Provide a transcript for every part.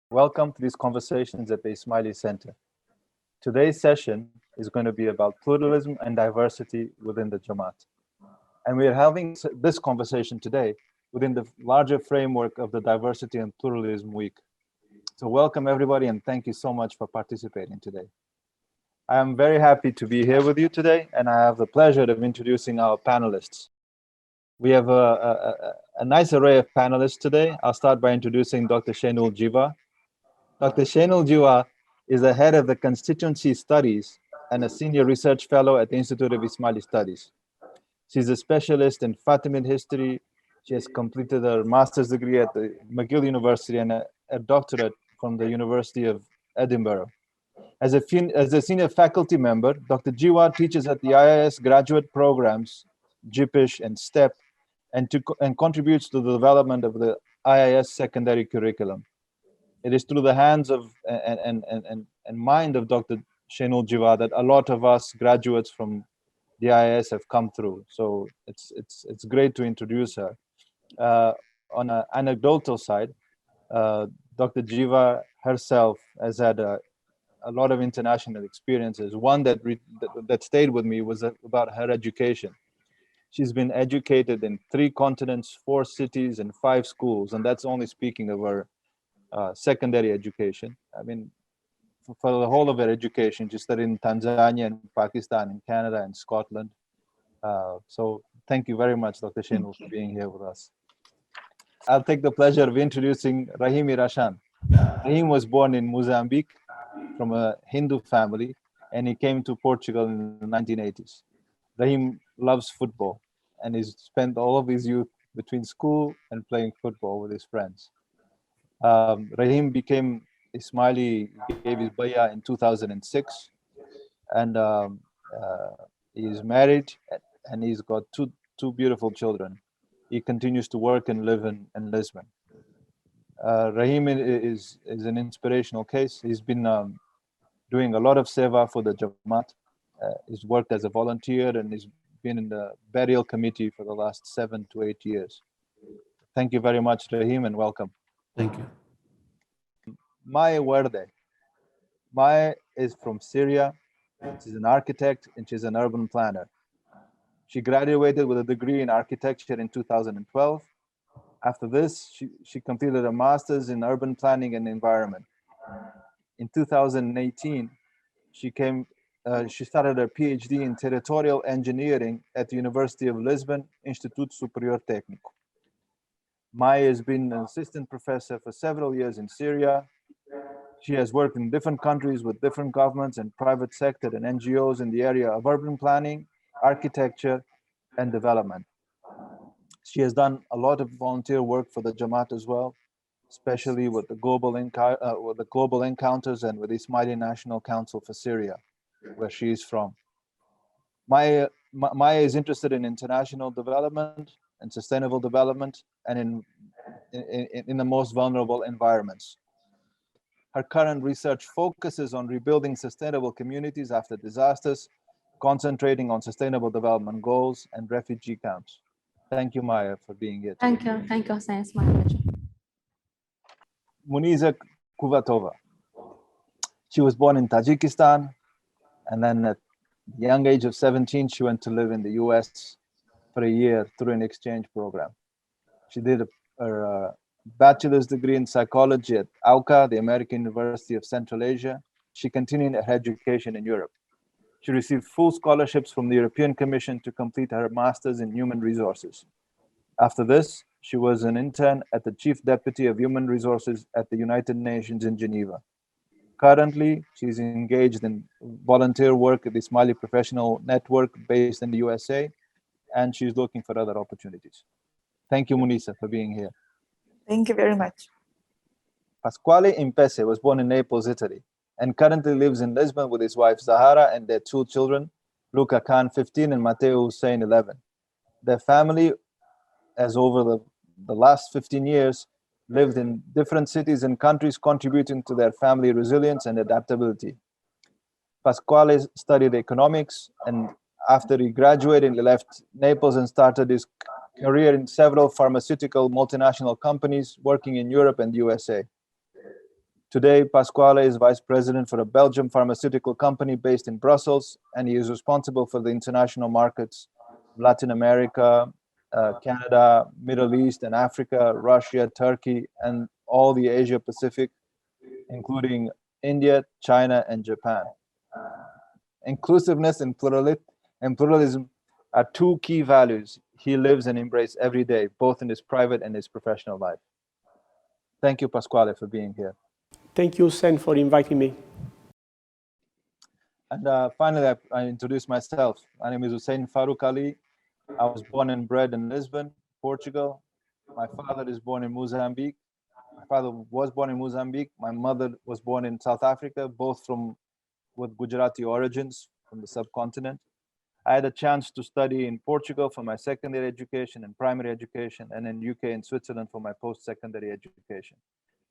Welcome to these conversations at the Ismaili Center. Today's session is going to be about pluralism and diversity within the Jamaat. And we are having this conversation today within the larger framework of the Diversity and Pluralism Week. So welcome everybody and thank you so much for participating today. I am very happy to be here with you today and I have the pleasure of introducing our panelists. We have a nice array of panelists today. I'll start by introducing Dr. Shainul Jiva. Dr. Shainul Jiva is the head of the Constituency Studies and a senior research fellow at the Institute of Ismaili Studies. She's a specialist in Fatimid history. She has completed her master's degree at the McGill University and a doctorate from the University of Edinburgh. As a senior faculty member, Dr. Jiva teaches at the IIS graduate programs, JIPISH and STEP, and contributes to the development of the IIS secondary curriculum. It is through the hands of and mind of Dr. Shainul Jiva that a lot of us graduates from the IIS have come through. So it's great to introduce her. On an anecdotal side, Dr. Jiva herself has had a lot of international experiences. One that stayed with me was about her education. She's been educated in 3 continents, 4 cities, and 5 schools, and that's only speaking of her secondary education. I mean, for the whole of her education, she studied in Tanzania and Pakistan, in Canada and Scotland. So thank you very much, Dr. Shainul, for being here with us. I'll take the pleasure of introducing Rahim Irashan. Rahim was born in Mozambique from a Hindu family, and he came to Portugal in the 1980s. Rahim loves football, and he's spent all of his youth between school and playing football with his friends. Rahim became Ismaili, gave his bayah in 2006, and he's married, and he's got two beautiful children. He continues to work and live in Lisbon. Rahim is an inspirational case. He's been doing a lot of seva for the Jamaat. He's worked as a volunteer and he's been in the burial committee for the last 7 to 8 years. Thank you very much, Rahim, and welcome. Thank you. Maya Werde. Maya is from Syria. She's an architect and she's an urban planner. She graduated with a degree in architecture in 2012. After this, she completed a master's in urban planning and environment. In 2018, she started her PhD in territorial engineering at the University of Lisbon, Instituto Superior Técnico. Maya has been an assistant professor for several years in Syria. She has worked in different countries with different governments and private sector and NGOs in the area of urban planning, architecture, and development. She has done a lot of volunteer work for the Jamaat as well, especially with the Global Encounters and with the Ismaili National Council for Syria, where she is from. Maya is interested in international development and sustainable development and in the most vulnerable environments. Her current research focuses on rebuilding sustainable communities after disasters, concentrating on sustainable development goals and refugee camps. Thank you, Maya, for being here today. Thank you, Hussein. It's my pleasure. Muniza Kuvatova. She was born in Tajikistan, and then at the young age of 17, she went to live in the US for a year through an exchange program. She did her bachelor's degree in psychology at AUCA, the American University of Central Asia. She continued her education in Europe. She received full scholarships from the European Commission to complete her master's in human resources. After this, she was an intern at the Chief Deputy of Human Resources at the United Nations in Geneva. Currently, she's engaged in volunteer work at the Ismaili Professional Network based in the USA, and she's looking for other opportunities. Thank you, Munisa, for being here. Thank you very much. Pasquale Impese was born in Naples, Italy, and currently lives in Lisbon with his wife Zahara and their 2 children, Luca Khan, 15, and Matteo Hussein, 11. Their family has over the last 15 years lived in different cities and countries, contributing to their family resilience and adaptability. Pasquale studied economics, and after he graduated, he left Naples and started his career in several pharmaceutical multinational companies working in Europe and the USA. Today, Pasquale is vice president for a Belgian pharmaceutical company based in Brussels, and he is responsible for the international markets, Latin America, Canada, Middle East and Africa, Russia, Turkey, and all the Asia Pacific, including India, China, and Japan. Inclusiveness and pluralism are two key values he lives and embraces every day, both in his private and his professional life. Thank you, Pasquale, for being here. Thank you, Hussein, for inviting me. And finally, I introduce myself. My name is Hussein Farouk Ali. I was born and bred in Lisbon, Portugal. My father is born in Mozambique. My father was born in Mozambique. My mother was born in South Africa, both with Gujarati origins from the subcontinent. I had a chance to study in Portugal for my secondary education and primary education, and in UK and Switzerland for my post-secondary education.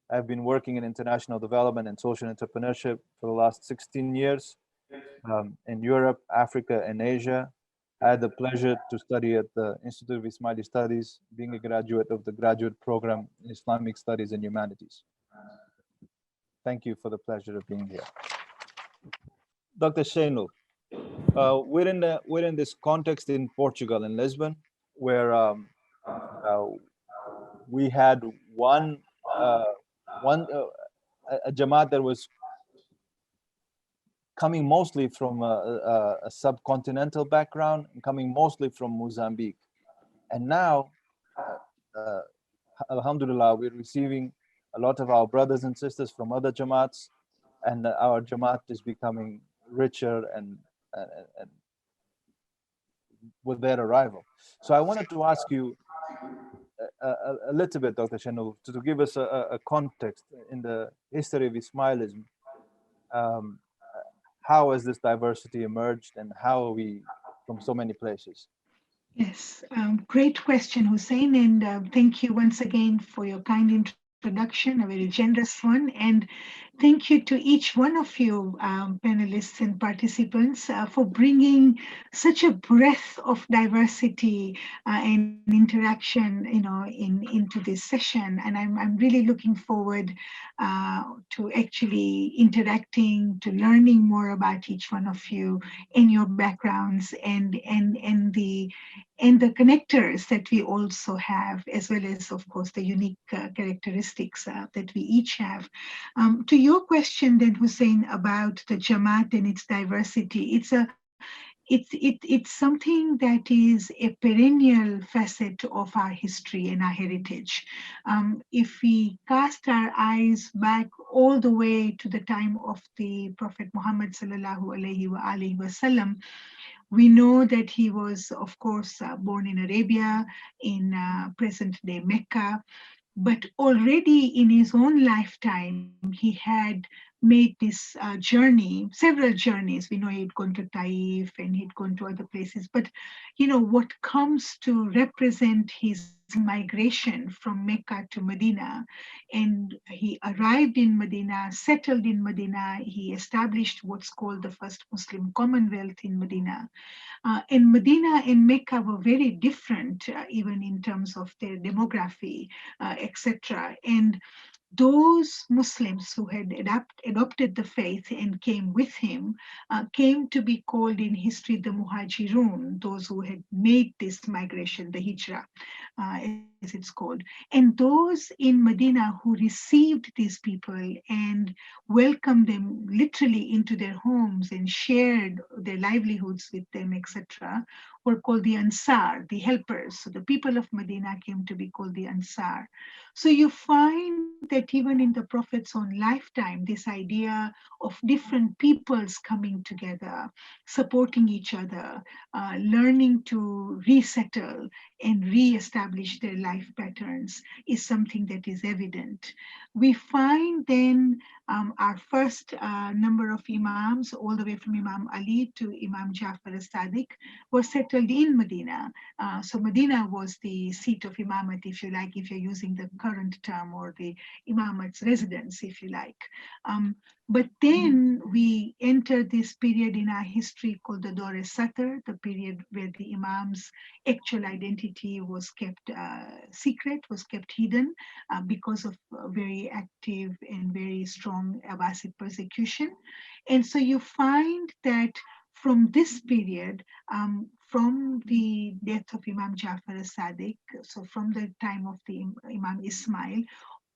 I've been working in international development and social entrepreneurship for the last 16 years in Europe, Africa, and Asia. I had the pleasure to study at the Institute of Ismaili Studies, being a graduate of the graduate program in Islamic Studies and Humanities. Thank you for the pleasure of being here. Dr. Shenu, we're in this context in Portugal, in Lisbon, where we had a Jamaat that was coming mostly from a subcontinental background and coming mostly from Mozambique. And now, alhamdulillah, we're receiving a lot of our brothers and sisters from other Jamaats, and our Jamaat is becoming richer and with their arrival. So I wanted to ask you a little bit, Dr. Shenu, to give us a context in the history of Ismailism. How has this diversity emerged, and how are we from so many places? Yes, great question, Hussein, and thank you once again for your kind introduction, a very generous one, and thank you to each one of you panelists and participants for bringing such a breadth of diversity and interaction, into this session. And I'm really looking forward to actually interacting, to learning more about each one of you and your backgrounds and the connectors that we also have, as well as, of course, the unique characteristics that we each have. To your question then, Hussein, about the Jamaat and its diversity, it's something that is a perennial facet of our history and our heritage. If we cast our eyes back all the way to the time of the Prophet Muhammad sallallahu alaihi wasallam, we know that he was, of course, born in Arabia, in present-day Mecca, but already in his own lifetime, he had made this journey, several journeys. We know he'd gone to Taif and he'd gone to other places, but what comes to represent his migration from Mecca to Medina, and he arrived in Medina, settled in Medina, he established what's called the first Muslim Commonwealth in Medina. And Medina and Mecca were very different, even in terms of their demography, etc. And those Muslims who had adopted the faith and came with him came to be called in history the Muhajirun, those who had made this migration, the Hijrah, as it's called. And those in Medina who received these people and welcomed them literally into their homes and shared their livelihoods with them, etc., were called the Ansar, the helpers. So the people of Medina came to be called the Ansar. So you find that even in the Prophet's own lifetime, this idea of different peoples coming together, supporting each other, learning to resettle and re-establish their life patterns is something that is evident. We find then our first number of Imams, all the way from Imam Ali to Imam Jafar as-Sadiq, were settled settled in Medina. So Medina was the seat of Imamate, if you like, if you're using the current term, or the Imamate's residence, if you like. But then we enter this period in our history called the Dore-Satr, the period where the Imam's actual identity was kept secret, was kept hidden because of very active and very strong Abbasid persecution. And so you find that from this period, from the death of Imam Jafar as-Sadiq, so from the time of the Imam Ismail,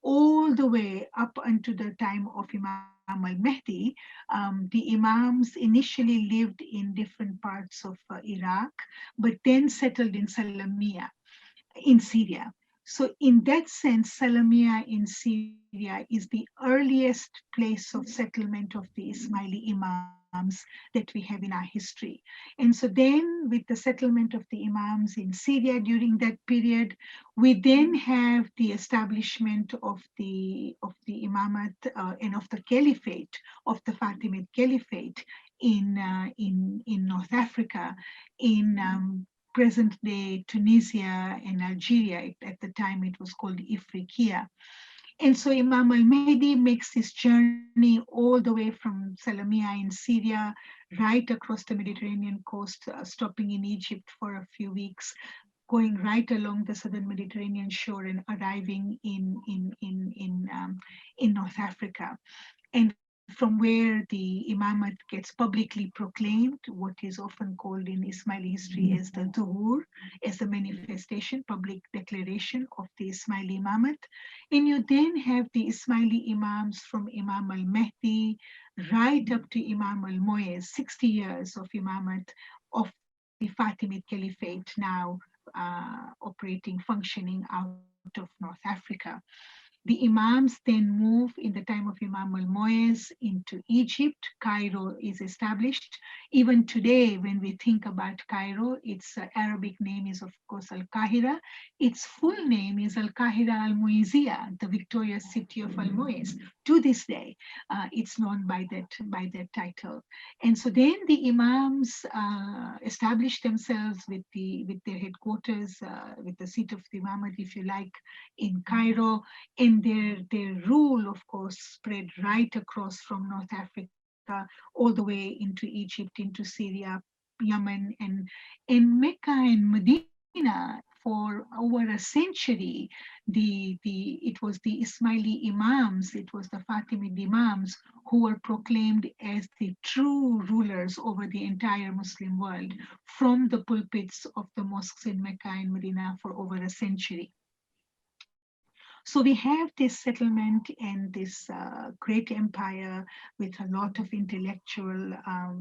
all the way up until the time of Imam al-Mahdi, the Imams initially lived in different parts of Iraq, but then settled in Salamiyya in Syria. So in that sense, Salamiyya in Syria is the earliest place of settlement of the Ismaili Imams that we have in our history. And so then with the settlement of the Imams in Syria during that period, we then have the establishment of the Imamate and of the Caliphate, of the Fatimid Caliphate in North Africa, in present-day Tunisia and Algeria. At the time, it was called Ifriqiya. And so Imam al-Mahdi makes this journey all the way from Salamiyya in Syria, right across the Mediterranean coast, stopping in Egypt for a few weeks, going right along the southern Mediterranean shore and arriving in North Africa. And from where the imamate gets publicly proclaimed, what is often called in Ismaili history as the Zuhur, as the manifestation, public declaration of the Ismaili imamate. And you then have the Ismaili imams from Imam al-Mahdi right up to Imam al-Mu'izz, 60 years of imamate of the Fatimid Caliphate, now operating, functioning out of North Africa. The Imams then move in the time of Imam al-Mu'izz into Egypt. Cairo is established. Even today, when we think about Cairo, its Arabic name is, of course, Al-Qahira. Its full name is Al-Qahira al-Mu'izziyah, the victorious city of al-Mu'izz. To this day, it's known by that title. And so then the Imams established themselves with their headquarters, with the seat of the Imamate, if you like, in Cairo. And their rule, of course, spread right across from North Africa all the way into Egypt, into Syria, Yemen, and in Mecca and Medina. For over a century, it was the Ismaili Imams, it was the Fatimid Imams who were proclaimed as the true rulers over the entire Muslim world from the pulpits of the mosques in Mecca and Medina for over a century. So we have this settlement and this great empire with a lot of intellectual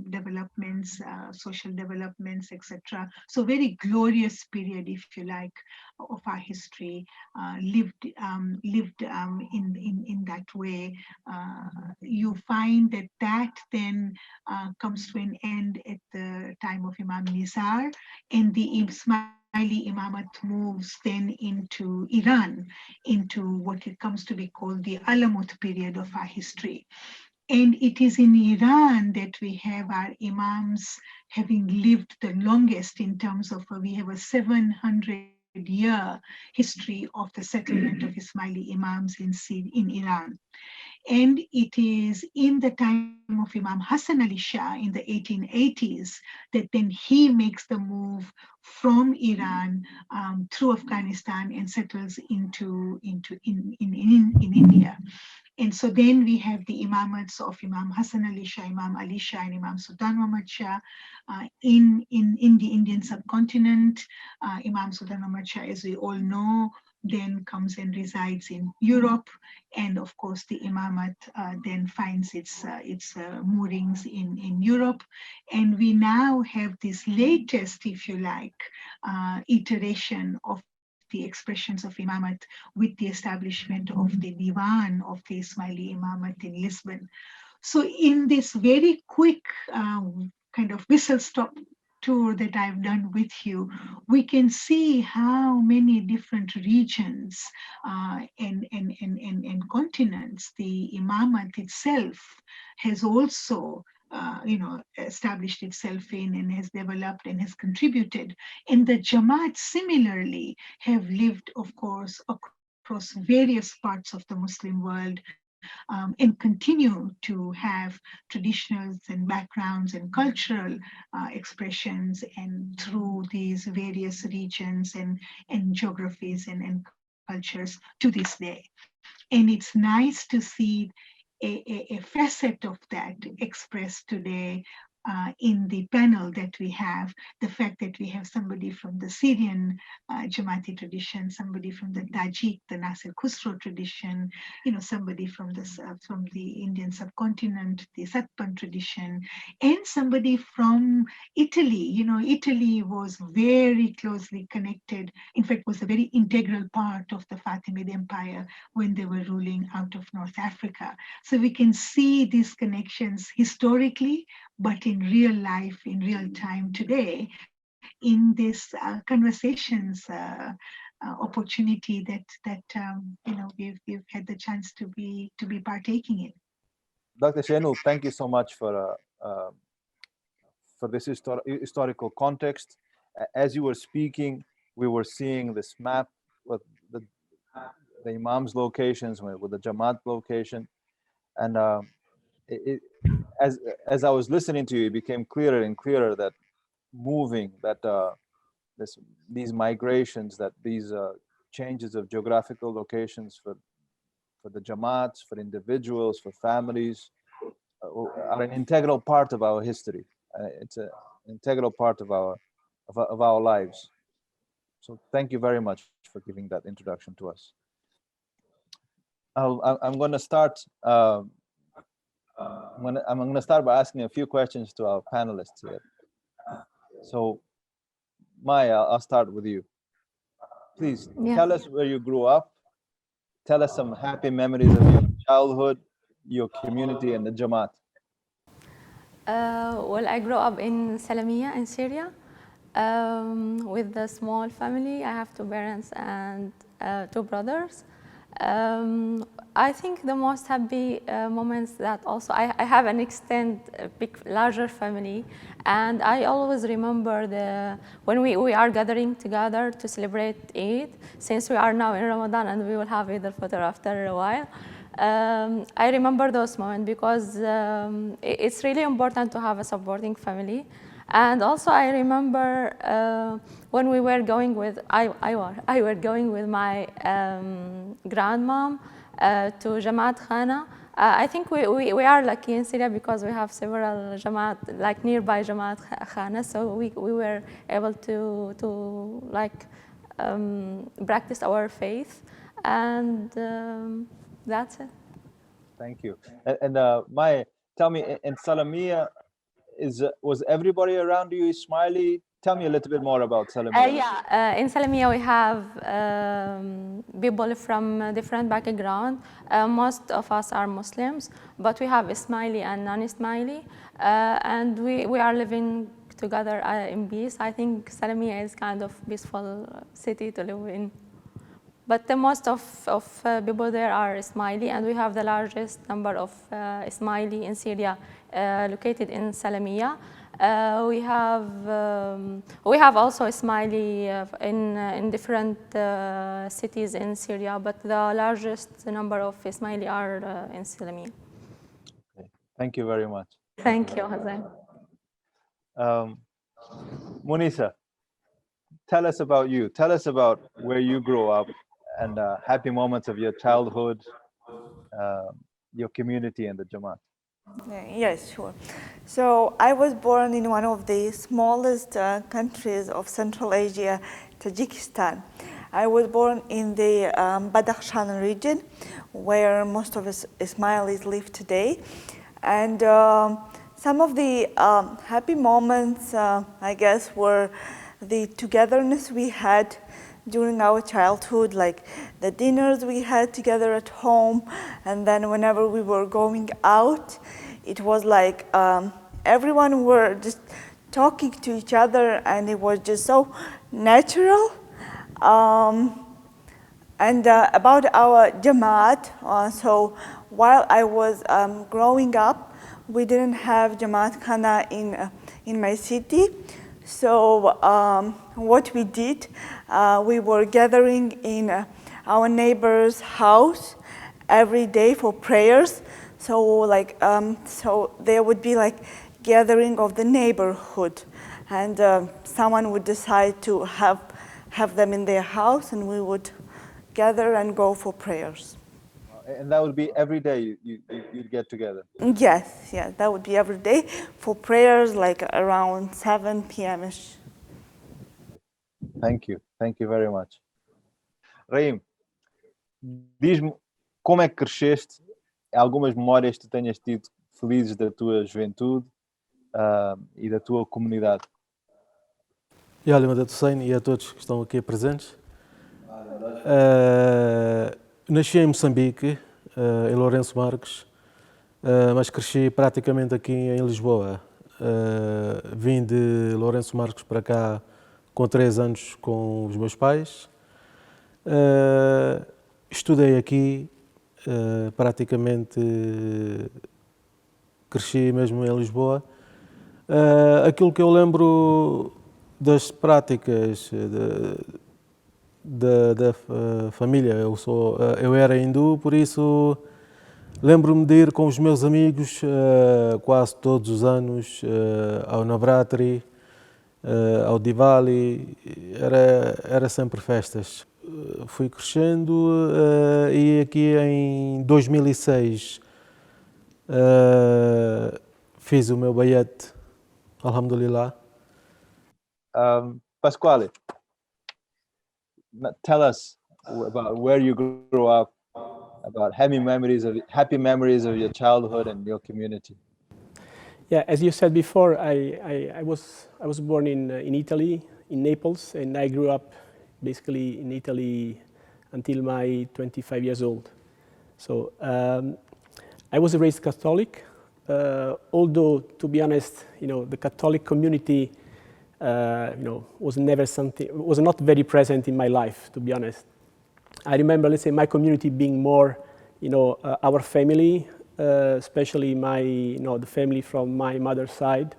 developments, social developments, etc. So very glorious period, if you like, of our history, lived in that way. You find that then comes to an end at the time of Imam Nizar, and the Ismaili Imamate moves then into Iran, into what it comes to be called the Alamut period of our history. And it is in Iran that we have our Imams having lived the longest in terms of, we have a 700-year history of the settlement of Ismaili Imams in Iran. And it is in the time of Imam Hassan Ali Shah in the 1880s that then he makes the move from Iran through Afghanistan and settles in India. And so then we have the imamates of Imam Hassan Ali Shah, Imam Ali Shah, and Imam Sultan Muhammad Shah in the Indian subcontinent. Imam Sultan Muhammad Shah, as we all know, then comes and resides in Europe, and of course the imamate then finds its moorings in Europe. And we now have this latest, if you like, iteration of the expressions of imamate with the establishment of the Divan of the Ismaili Imamate in Lisbon. So in this very quick kind of whistle-stop tour that I've done with you, we can see how many different regions and continents the imamate itself has also established itself in and has developed and has contributed. And the Jamaat similarly have lived, of course, across various parts of the Muslim world, and continue to have traditions and backgrounds and cultural expressions and through these various regions and geographies and cultures to this day. And it's nice to see a facet of that expressed today in the panel that we have, the fact that we have somebody from the Syrian Jamati tradition, somebody from the Tajik, the Nasir Khusro tradition, somebody from the Indian subcontinent, the Satpan tradition, and somebody from Italy. Italy was very closely connected, in fact, was a very integral part of the Fatimid Empire when they were ruling out of North Africa. So we can see these connections historically, but in real life, in real time today, in this conversations opportunity that we've had the chance to be partaking in. Dr. Shenu, thank you so much for this historical context. As you were speaking, we were seeing this map with the Imam's locations, with the Jamaat location, and as I was listening to you, it became clearer and clearer that these migrations, that these changes of geographical locations for the Jamaats, for individuals, for families, are an integral part of our history. It's an integral part of our lives. So thank you very much for giving that introduction to us. I'm going to start. I'm going to start by asking a few questions to our panelists here. So, Maya, I'll start with you. Please tell us where you grew up. Tell us some happy memories of your childhood, your community, and the Jamaat. Well, I grew up in Salamiyya in Syria with a small family. I have two parents and two brothers. I think the most happy moments that also I have an larger family, and I always remember when we are gathering together to celebrate Eid, since we are now in Ramadan and we will have Eid al-Fitr after a while. I remember those moments because it's really important to have a supporting family. And also I remember when we were going with, I were going with my grandmom to Jamaat Khana. I think we are lucky in Syria because we have several Jamaat, like nearby Jamaat Khana, so we were able to practice our faith, and that's it. Thank you. And Maya, tell me, in Salamiyya, was everybody around you Ismaili? Tell me a little bit more about Salamiyya. In Salamiyya we have people from different backgrounds. Most of us are Muslims, but we have Ismaili and non-Ismaili, and we are living together in peace. I think Salamiyya is kind of peaceful city to live in. But the most of people there are Ismaili, and we have the largest number of Ismaili in Syria located in Salamiyya. We have also Ismaili in different cities in Syria, but the largest number of Ismaili are in Salamiyya. Okay. Thank you very much. Thank you, Hazan. Munisa, tell us about you. Tell us about where you grew up and happy moments of your childhood, your community, and the Jamaat. Yes, sure. So I was born in one of the smallest countries of Central Asia, Tajikistan. I was born in the Badakhshan region, where most of us Ismailis live today. And some of the happy moments, I guess, were the togetherness we had during our childhood, like the dinners we had together at home, and then whenever we were going out, it was like everyone were just talking to each other, and it was just so natural. And about our Jamaat, so while I was growing up, we didn't have Jamaat Khana in my city. So what we did, we were gathering in our neighbor's house every day for prayers. So like, so there would be like gathering of the neighborhood, and someone would decide to have them in their house, and we would gather and go for prayers. And that would be every day you'd get together? Yes, that would be every day for prayers, like around 7 p.m.-ish. Thank you very much. Raim, diz-me como é que cresceste, algumas memórias que tu tenhas tido felizes da tua juventude e da tua comunidade. E olha, Madame Hussein e a todos que estão aqui presentes. Nasci em Moçambique, em Lourenço Marques, mas cresci praticamente aqui em Lisboa. Vim de Lourenço Marques para cá com 3 anos com os meus pais. Estudei aqui, praticamente cresci mesmo em Lisboa. Aquilo que eu lembro das práticas da família, eu era hindu, por isso lembro-me de ir com os meus amigos quase todos os anos ao Navratri, ao Diwali, era sempre festas. Fui crescendo e aqui em 2006 fiz o meu bayat, alhamdulillah. Pasquale, tell us about where you grew up, about happy memories of your childhood and your community. Yeah, as you said before, I was born in Italy, in Naples, and I grew up basically in Italy until my 25 years old. So I was raised Catholic, although to be honest, the Catholic community, was not very present in my life, to be honest. I remember, let's say, my community being more, our family, especially the family from my mother's side.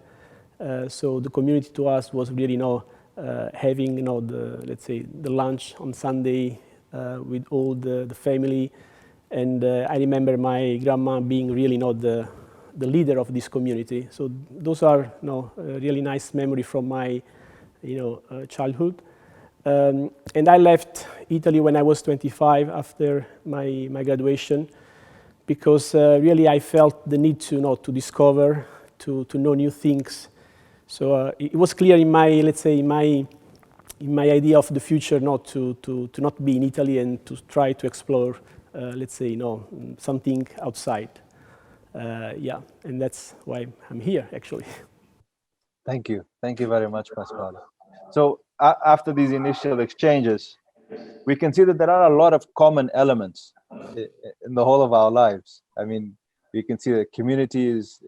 So the community to us was really, having, the lunch on Sunday with all the family. And I remember my grandma being really the leader of this community. So those are really nice memory from my childhood. And I left Italy when I was 25 after my graduation, because really I felt the need to discover, to know new things. So it was clear in my, in my idea of the future, to not be in Italy and to try to explore, something outside. And that's why I'm here, actually. Thank you very much, Pasquale. So after these initial exchanges, we can see that there are a lot of common elements in the whole of our lives. I mean, we can see that community is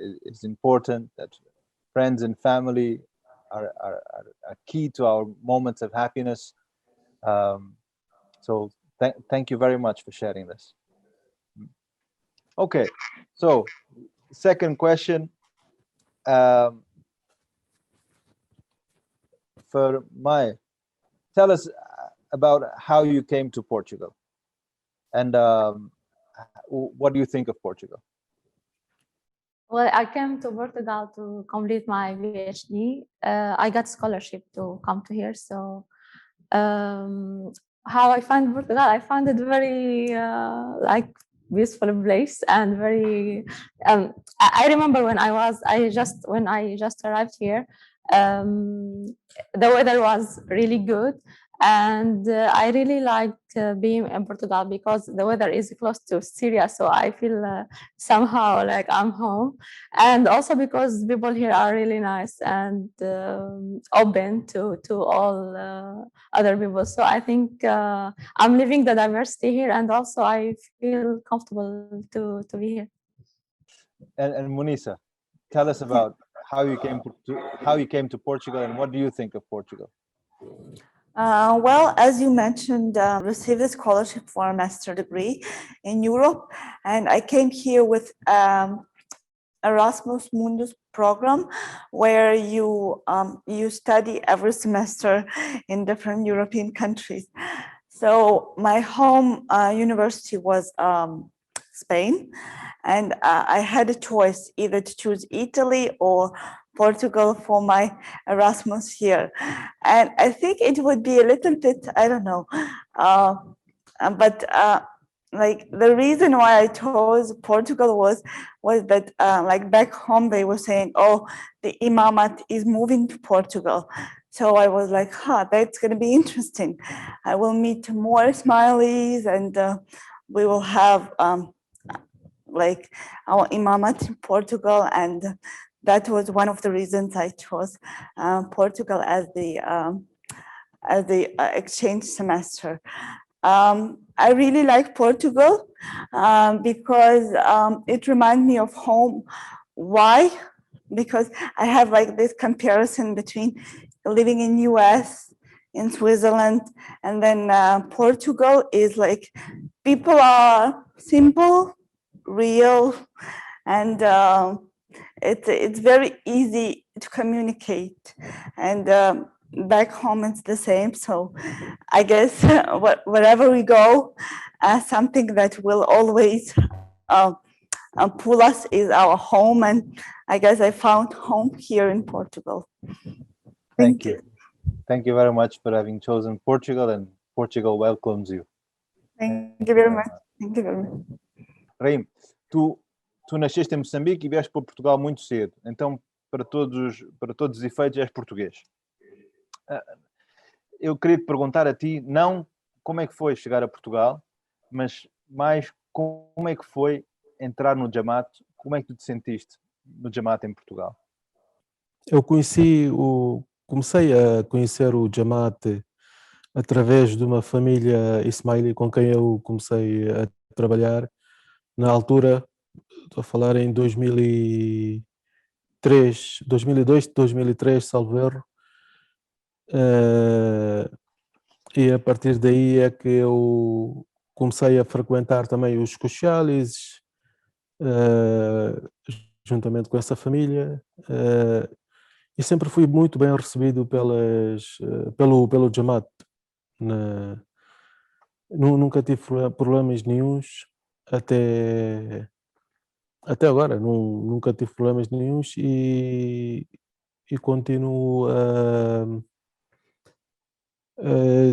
important, that friends and family are key to our moments of happiness. So thank you very much for sharing this. Okay, so second question. For Maya, tell us about how you came to Portugal, and what do you think of Portugal? Well, I came to Portugal to complete my PhD. I got scholarship to come to here. So how I find Portugal, I found it very beautiful place and very. I remember when I just arrived here. The weather was really good, and I really like being in Portugal because the weather is close to Syria, so I feel somehow like I'm home, and also because people here are really nice and open to all other people. So I think I'm living the diversity here, and also I feel comfortable to be here. And Munisa, tell us about how you came to Portugal, and what do you think of Portugal? Well, as you mentioned, received a scholarship for a master's degree in Europe, and I came here with Erasmus Mundus program, where you study every semester in different European countries. So my home university was Spain, and I had a choice either to choose Italy or Portugal for my Erasmus year. And I think it would be a little bit, I don't know, but like the reason why I chose Portugal was that like back home they were saying, oh, the imamat is moving to Portugal. So I was like, that's going to be interesting. I will meet more Ismailis, and we will have like our imamat in Portugal. And that was one of the reasons I chose Portugal as the exchange semester. I really like Portugal because it reminds me of home. Why? Because I have like this comparison between living in US, in Switzerland, and then Portugal is like people are simple, real, and it's very easy to communicate. And back home it's the same. So I guess wherever we go, something that will always pull us is our home. And I guess I found home here in Portugal. Thank you. Thank you very much for having chosen Portugal, and Portugal welcomes you. Thank you very much. Thank you very much. Raim, tu nasceste em Moçambique e vieste para Portugal muito cedo. Então, para todos os efeitos, és português. Eu queria te perguntar a ti, não como é que foi chegar a Portugal, mas mais como é que foi entrar no Jamaat, como é que tu te sentiste no Jamaat em Portugal? Eu comecei a conhecer o Jamaat através de uma família ismaili com quem eu comecei a trabalhar. Na altura, estou a falar em 2002, 2003, salvo erro. E a partir daí é que eu comecei a frequentar também os Cochalis, juntamente com essa família, e sempre fui muito bem recebido pelo Jamaat. Nunca tive problemas nenhuns até agora, nunca tive problemas nenhuns e continuo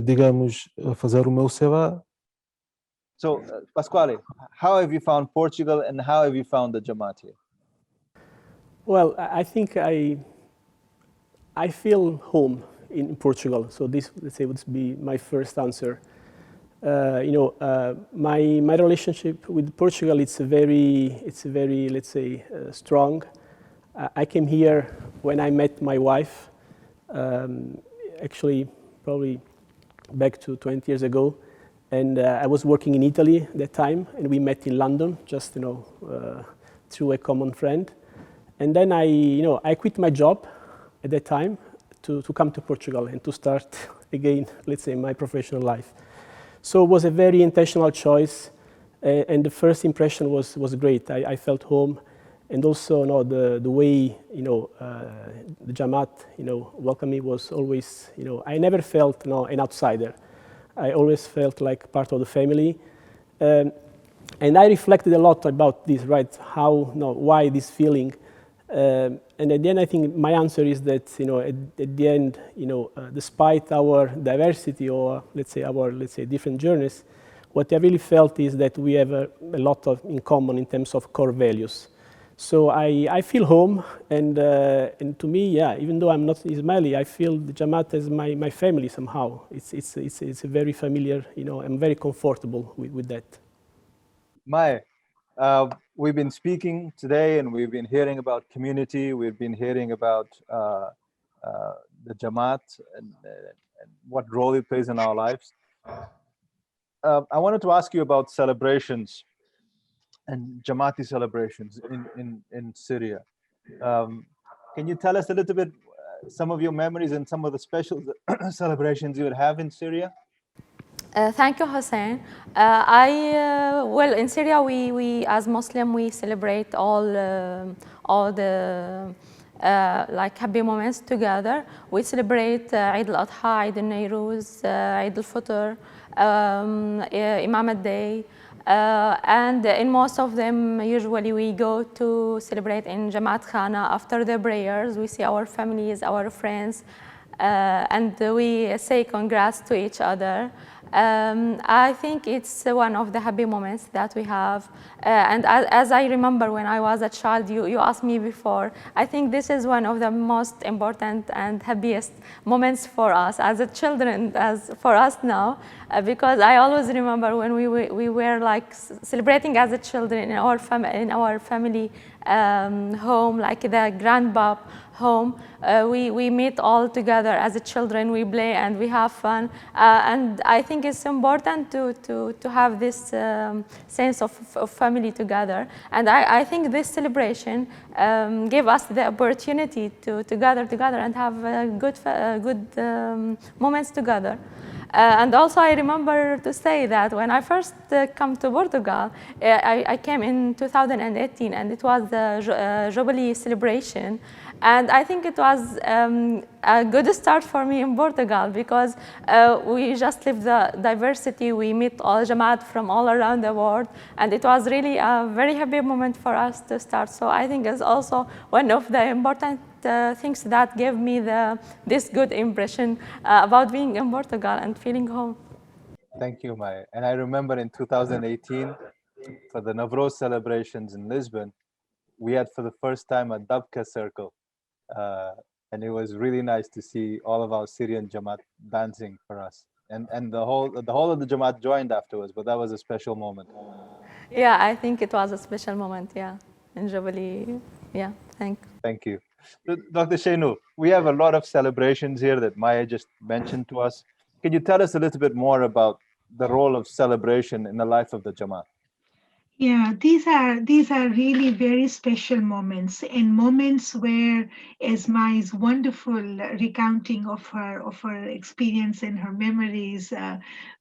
digamos, a fazer o meu seva. So, Pasquale, how have you found Portugal and how have you found the Jamaat here? Well, I think I feel home in Portugal. So this, let's say, would be my first answer. My relationship with Portugal, it's a very, let's say, strong. I came here when I met my wife, actually probably back to 20 years ago. And I was working in Italy at that time, and we met in London, just through a common friend. And then I quit my job at that time to come to Portugal and to start again, let's say, my professional life. So it was a very intentional choice, and the first impression was great. I felt home, and also the way the Jamaat welcomed me was always I never felt an outsider. I always felt like part of the family, and I reflected a lot about this, right? Why this feeling, and at the end, I think my answer is that at the end, despite our diversity or let's say different journeys, what I really felt is that we have a lot in common in terms of core values. So I feel home, and to me, yeah, even though I'm not Ismaili, I feel the Jamaat as my family somehow. It's a very familiar, I'm very comfortable with that. Mai, we've been speaking today, and we've been hearing about community. We've been hearing about the Jamaat and what role it plays in our lives. I wanted to ask you about celebrations and Jamaati celebrations in Syria. Can you tell us a little bit some of your memories and some of the special celebrations you would have in Syria? Thank you, Hussein. Well, in Syria, we as Muslim, we celebrate all all the like happy moments together. We celebrate Eid al-Adha, Eid al-Nairuz, Eid al-Fitr, Imam al-Day, and in most of them, usually we go to celebrate in Jamaat Khana after the prayers. We see our families, our friends, and we say congrats to each other. I think it's one of the happy moments that we have. And as I remember when I was a child, you asked me before, I think this is one of the most important and happiest moments for us as a children, as for us now, because I always remember when we were like celebrating as a children in our family home, like the grandpa home. We meet all together as a children, we play and we have fun. And I think it's important to have this sense of family together. And I think this celebration gave us the opportunity to gather together and have good moments together. And also I remember to say that when I first come to Portugal, I came in 2018 and it was the Jubilee celebration. And I think it was a good start for me in Portugal because we just live the diversity. We meet all Jamaat from all around the world. And it was really a very happy moment for us to start. So I think it's also one of the important things that gave me this good impression about being in Portugal and feeling home. Thank you, Maya. And I remember in 2018, for the Navroz celebrations in Lisbon, we had for the first time a Dabka circle. And it was really nice to see all of our Syrian Jamaat dancing for us. And the whole of the Jamaat joined afterwards, but that was a special moment. Yeah, I think it was a special moment, yeah, in Jubilee. Yeah, Thank you. So, Dr. Shenu, we have a lot of celebrations here that Maya just mentioned to us. Can you tell us a little bit more about the role of celebration in the life of the Jamaat? Yeah, these are really very special moments, and moments where Esma's wonderful recounting of her experience and her memories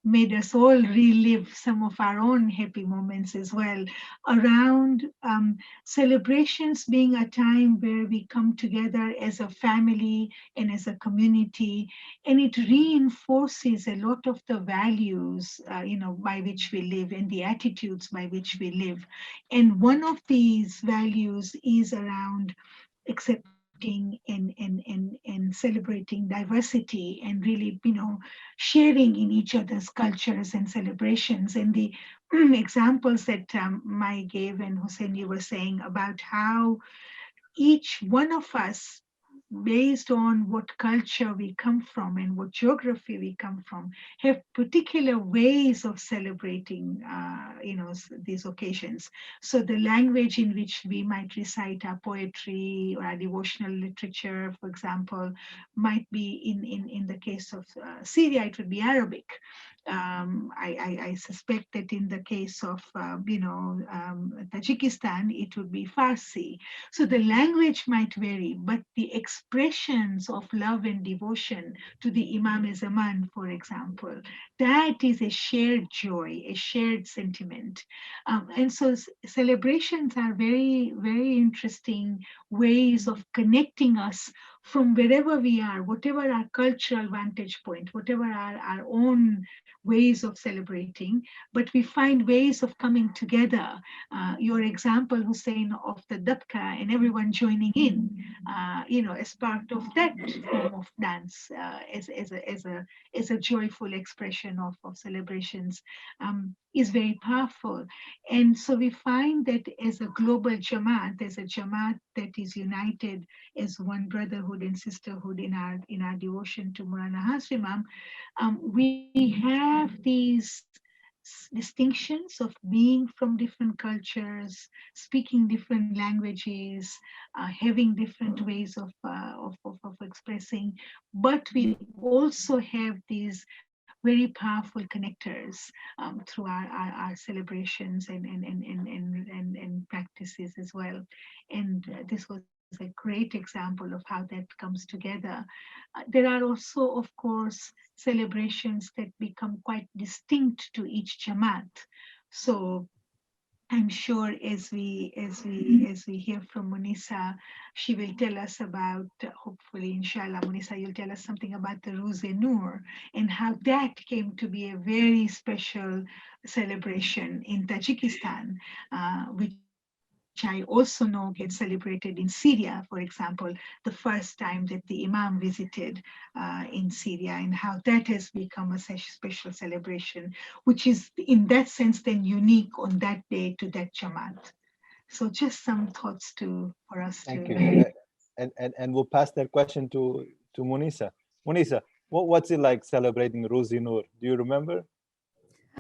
made us all relive some of our own happy moments as well around celebrations being a time where we come together as a family and as a community, and it reinforces a lot of the values by which we live and the attitudes by which we live. And one of these values is around accepting and celebrating diversity and really, sharing in each other's cultures and celebrations. And the examples that Mai gave and Hussein, you were saying about how each one of us, based on what culture we come from and what geography we come from, have particular ways of celebrating, these occasions. So the language in which we might recite our poetry or our devotional literature, for example, might be in the case of Syria, it would be Arabic. I suspect that in the case of, Tajikistan, it would be Farsi. So the language might vary, but the expressions of love and devotion to the Imam-e-Zaman, for example, that is a shared joy, a shared sentiment. And so celebrations are very, very interesting ways of connecting us from wherever we are, whatever our cultural vantage point, whatever our own ways of celebrating, but we find ways of coming together. Your example, Hussein, of the Dabka and everyone joining in, as part of that form of dance, as a joyful expression of celebrations, is very powerful. And so we find that as a global Jamaat, as a Jamaat that is united as one brotherhood and sisterhood in our devotion to Maulana Hazrat Imam, we have these distinctions of being from different cultures, speaking different languages, having different ways of expressing, but we also have these very powerful connectors through our celebrations and practices as well. And this was a great example of how that comes together. There are also, of course, celebrations that become quite distinct to each Jamaat. So I'm sure as we hear from Munisa, she will tell us about, hopefully, inshallah, Munisa, you'll tell us something about the Roze-e-Noor and how that came to be a very special celebration in Tajikistan, which I also know gets celebrated in Syria, for example, the first time that the Imam visited in Syria, and how that has become a such special celebration, which is in that sense then unique on that day to that Jamaat. So just some thoughts for us Thank to. you. And we'll pass that question to Munisa. Munisa, what's it like celebrating Roze-e-Noor? Do you remember?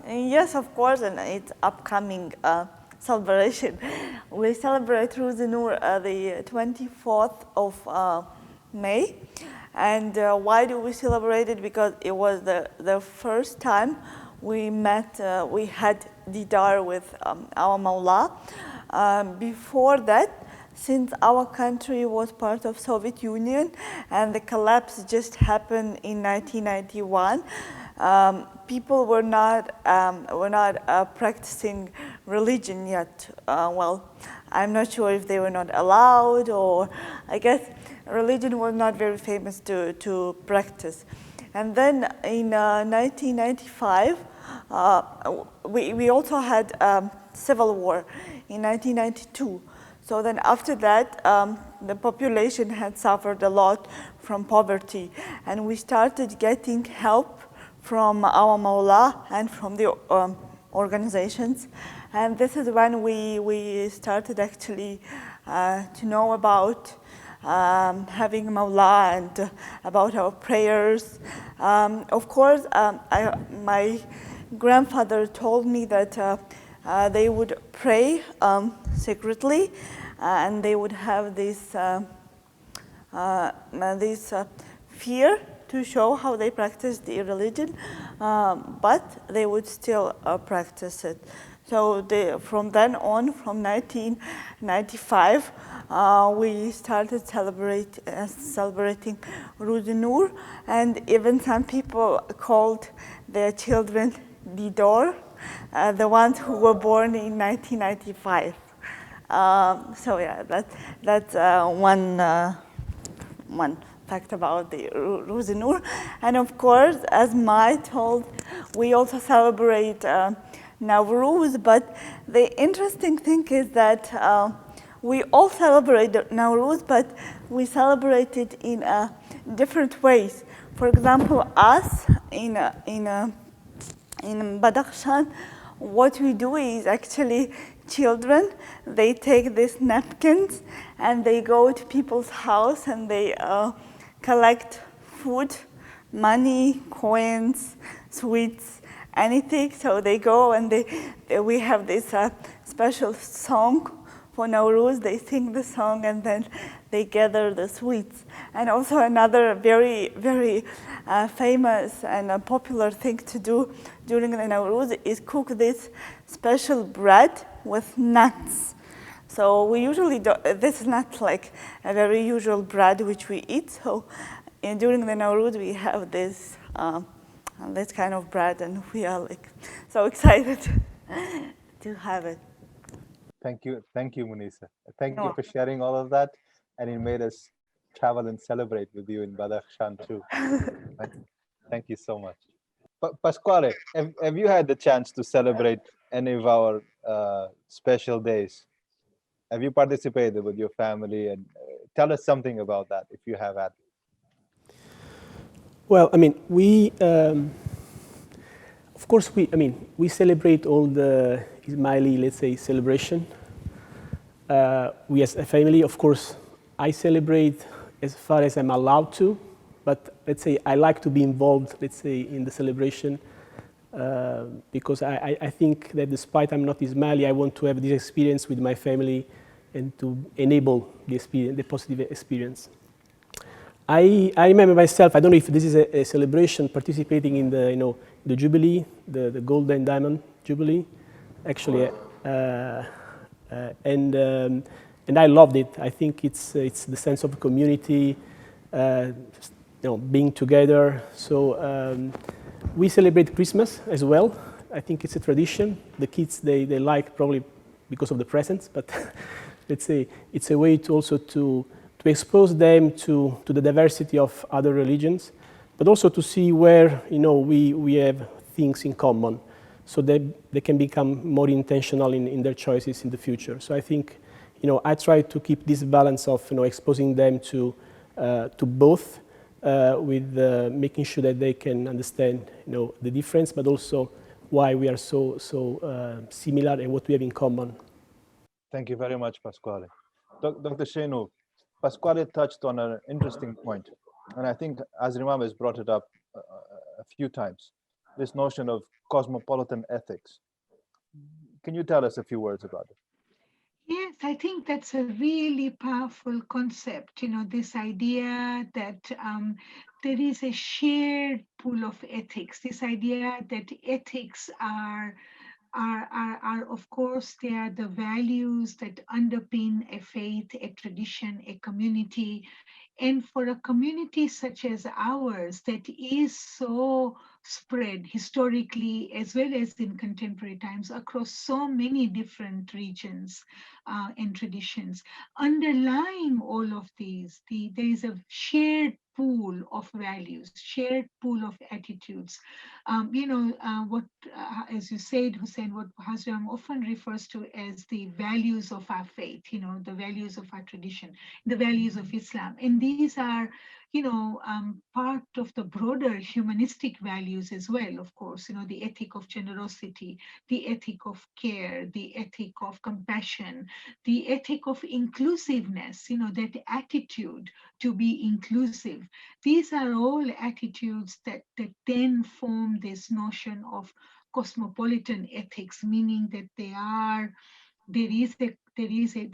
Yes, of course, and it's upcoming celebration. We celebrate Roze-e-Noor the 24th of May. And why do we celebrate it? Because it was the first time we met, we had Didar with our Mawla. Before that, since our country was part of Soviet Union and the collapse just happened in 1991, people were not practicing religion yet. Well, I'm not sure if they were not allowed, or I guess religion was not very famous to practice. And then in 1995, we also had civil war in 1992. So then after that, the population had suffered a lot from poverty, and we started getting help from our Mawla and from the organizations. And this is when we started actually to know about having Mawla and about our prayers. Of course, my grandfather told me that they would pray secretly, and they would have this fear to show how they practice the religion, but they would still practice it. So from then on, from 1995, we started celebrating Roze-e-Noor, and even some people called their children Didar, the ones who were born in 1995. So yeah, that's one fact about the Roze-e-Noor. And of course, as Mai told, we also celebrate Nowruz, but the interesting thing is that we all celebrate Nowruz, but we celebrate it in different ways. For example, us in Badakhshan, what we do is actually children, they take these napkins and they go to people's house and they collect food, money, coins, sweets, anything. So they go and we have this special song for Nowruz. They sing the song and then they gather the sweets. And also another very, very famous and popular thing to do during the Nowruz is cook this special bread with nuts. So we usually do, this is not like a very usual bread which we eat. So during the Nowruz we have this this kind of bread, and we are like so excited to have it. Thank you, Munisa. Thank you for sharing all of that, and it made us travel and celebrate with you in Badakhshan too. Thank you so much. Pasquale, have you had the chance to celebrate any of our special days? Have you participated with your family? And tell us something about that if you have had. Well, I mean, we, of course, we celebrate all the Ismaili, let's say, celebration. We as a family, of course, I celebrate as far as I'm allowed to, but let's say I like to be involved, let's say, in the celebration because I think that despite I'm not Ismaili, I want to have this experience with my family and to enable the experience, the positive experience. I remember myself, I don't know if this is a celebration, participating in the, the Jubilee, the Gold and Diamond Jubilee, actually, and I loved it. I think it's the sense of community, being together. So we celebrate Christmas as well. I think it's a tradition. The kids, they like probably because of the presence, but let's say it's a way to also to expose them to the diversity of other religions, but also to see where we have things in common, so that they can become more intentional in their choices in the future. So I think I try to keep this balance of exposing them to both, with making sure that they can understand the difference, but also why we are so similar and what we have in common. Thank you very much, Pasquale. Dr. Shenu, Pasquale touched on an interesting point, and I think Azrimam has brought it up a few times, this notion of cosmopolitan ethics. Can you tell us a few words about it? Yes, I think that's a really powerful concept, this idea that there is a shared pool of ethics, this idea that ethics are of course, they are the values that underpin a faith, a tradition, a community. And for a community such as ours that is so spread historically as well as in contemporary times across so many different regions and traditions, underlying all of these, there is a shared pool of values, shared pool of attitudes. As you said, Hussein, what Hazram often refers to as the values of our faith, the values of our tradition, the values of Islam. And these are, part of the broader humanistic values as well, of course, the ethic of generosity, the ethic of care, the ethic of compassion, the ethic of inclusiveness, that attitude to be inclusive. These are all attitudes that then form this notion of cosmopolitan ethics, meaning that there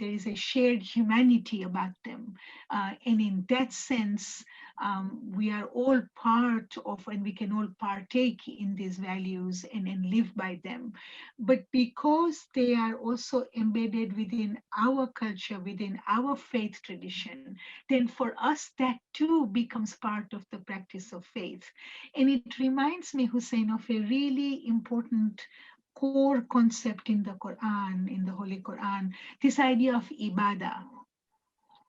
is a shared humanity about them, and in that sense, we are all part of, and we can all partake in these values and live by them. But because they are also embedded within our culture, within our faith tradition, then for us that too becomes part of the practice of faith. And it reminds me, Hussein, of a really important core concept in the Quran, in the Holy Quran, this idea of ibadah.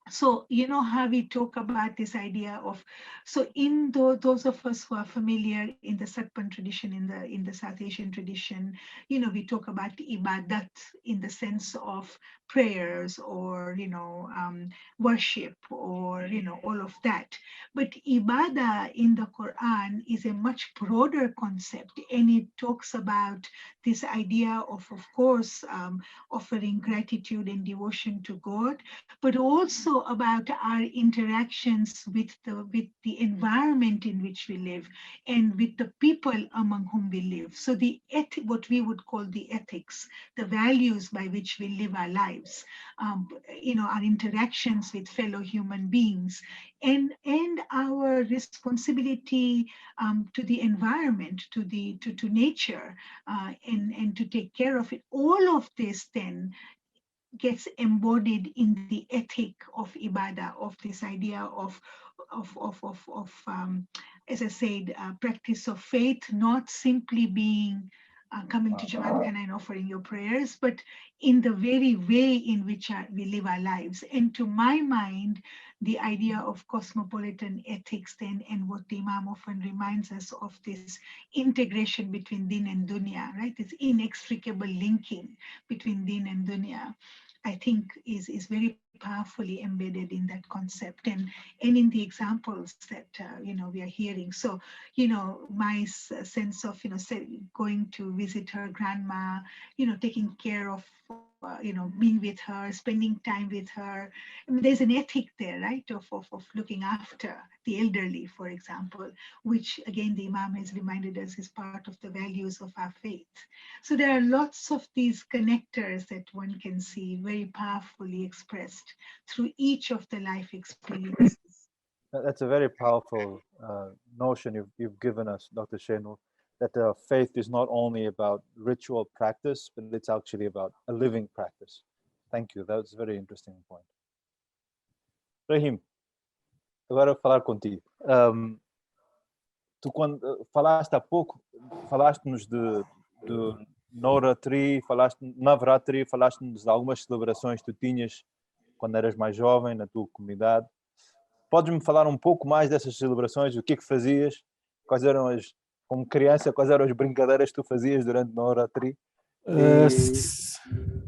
So, how we talk about this idea of, so in those of us who are familiar in the Satpan tradition, in the South Asian tradition, we talk about ibadat in the sense of prayers or, worship or, all of that. But ibadah in the Quran is a much broader concept, and it talks about this idea of course, offering gratitude and devotion to God, but also about our interactions with the environment in which we live and with the people among whom we live. So what we would call the ethics, the values by which we live our lives, our interactions with fellow human beings, and our responsibility to the environment, to nature, and to take care of it. All of this then gets embodied in the ethic of ibadah, of this idea of as I said, practice of faith, not simply being coming to Jamaat Khana and offering your prayers, but in the very way in which we live our lives. And to my mind, the idea of cosmopolitan ethics then, and what the Imam often reminds us of, this integration between din and dunya, right? This inextricable linking between din and dunya, I think is very powerfully embedded in that concept and in the examples that we are hearing. So my sense of going to visit her grandma, taking care of being with her, spending time with her. I mean, there's an ethic there, right, of looking after the elderly, for example, which again the Imam has reminded us is part of the values of our faith. So there are lots of these connectors that one can see very powerfully expressed through each of the life experiences. That's a very powerful notion you've given us, Dr. Shenu, that faith is not only about ritual practice, but it's actually about a living practice. Thank you. That's a very interesting point. Rahim, agora eu falar contigo. Tu quando falaste há pouco, falaste-nos Navratri, falaste-nos de algumas celebrações que tu tinhas quando eras mais jovem na tua comunidade. Podes-me falar um pouco mais dessas celebrações? O que é que fazias? Quais eram como criança, quais eram as brincadeiras que tu fazias durante Navratri?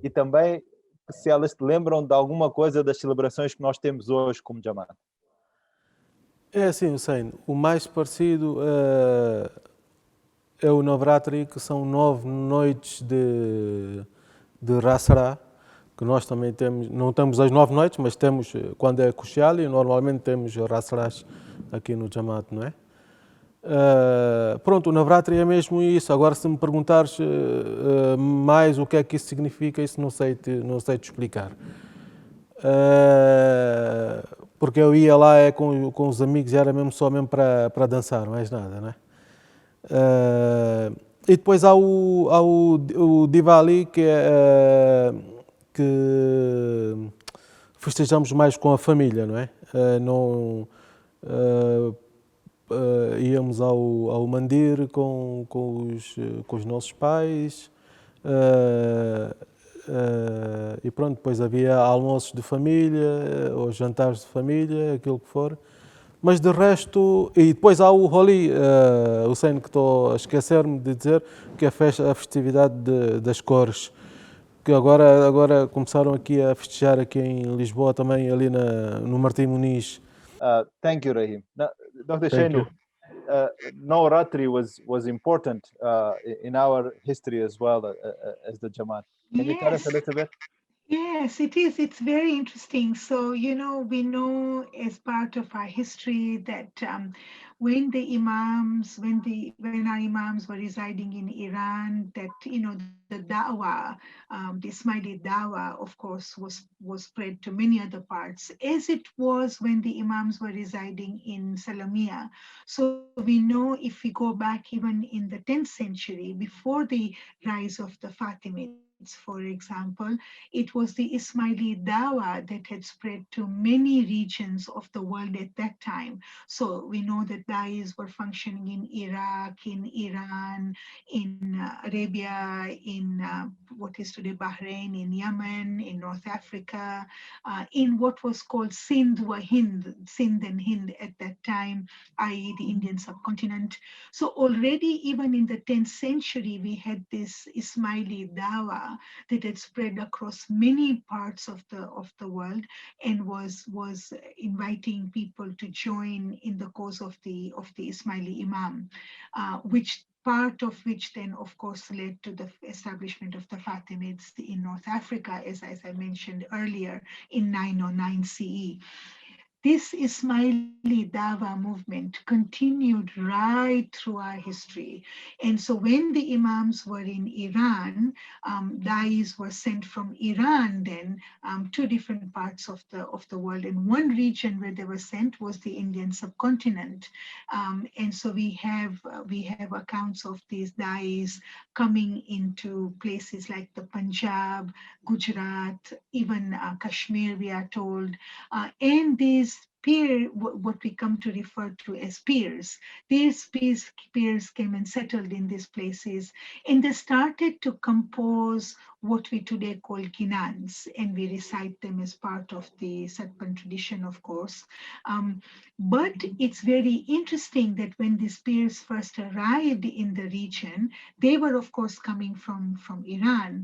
E também se elas te lembram de alguma coisa das celebrações que nós temos hoje como Jamaat. É assim, Hussein, o mais parecido é o Navratri, que são 9 noites de Rasra, que nós também temos, não temos as 9 noites, mas temos, quando é Kushali, normalmente temos Rasras aqui no Jamaat, não é? Pronto, o Navratri é mesmo isso. Agora, se me perguntares mais o que é que isso significa, isso não sei te explicar. Porque eu ia lá com os amigos e era mesmo só mesmo para dançar, mais nada, não é? E depois há o Diwali, que festejamos mais com a família, não é? Íamos ao mandir com os nossos pais, e pronto, depois havia almoços de família, ou jantares de família, aquilo que for. Mas de resto, e depois há o Holi, Hussein, que estou a esquecer-me de dizer, que é a festividade das cores, que agora começaram aqui a festejar aqui em Lisboa também, ali no Martim Muniz. Thank you, Rahim. Now, Dr. Thank Shenu, you. Navratri was important in our history as well as the Jamaat. Can you tell us a little bit? Yes, it is. It's very interesting. So, we know as part of our history that when our imams were residing in Iran, that, the da'wah, the Ismaili da'wah, of course, was spread to many other parts, as it was when the imams were residing in Salamia. So we know, if we go back even in the 10th century, before the rise of the Fatimids, for example, it was the Ismaili Dawah that had spread to many regions of the world at that time. So we know that Da'is were functioning in Iraq, in Iran, in Arabia, in what is today Bahrain, in Yemen, in North Africa, in what was called Sindh and Hind at that time, i.e. the Indian subcontinent. So already even in the 10th century, we had this Ismaili Dawah that had spread across many parts of the world and was inviting people to join in the cause of the Ismaili Imam, part of which then, of course, led to the establishment of the Fatimids in North Africa, as I mentioned earlier, in 909 CE. This Ismaili Dawa movement continued right through our history. And so when the Imams were in Iran, Da'is were sent from Iran then to different parts of the world. And one region where they were sent was the Indian subcontinent. And so we have accounts of these Da'is coming into places like the Punjab, Gujarat, even Kashmir, we are told, and these what we come to refer to as peers. These peers came and settled in these places, and they started to compose what we today call ginans, and we recite them as part of the Satpan tradition, of course. But it's very interesting that when these peers first arrived in the region, they were, of course, coming from Iran.